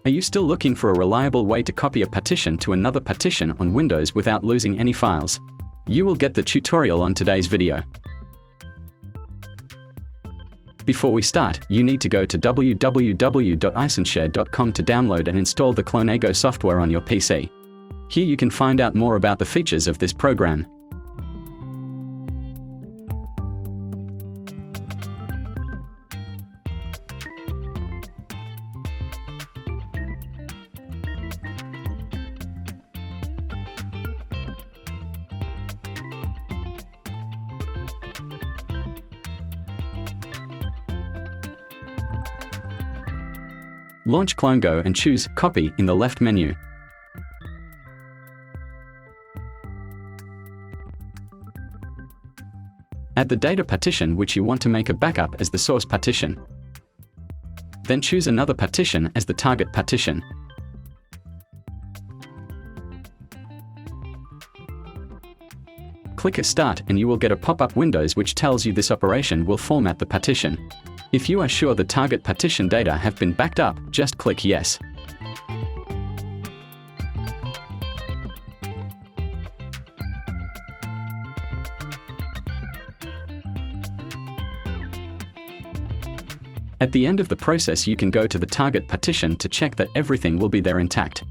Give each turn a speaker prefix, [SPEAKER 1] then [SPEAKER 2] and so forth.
[SPEAKER 1] Are you still looking for a reliable way to copy a partition to another partition on Windows without losing any files? You will get the tutorial on today's video. Before we start, you need to go to www.isenshare.com to download and install the Clonego software on your PC. Here you can find out more about the features of this program. Launch Clonego and choose Copy in the left menu. Add the data partition which you want to make a backup as the source partition. Then choose another partition as the target partition. Click Start and you will get a pop-up windows which tells you this operation will format the partition. If you are sure the target partition data have been backed up, just click Yes. At the end of the process you can go to the target partition to check that everything will be there intact.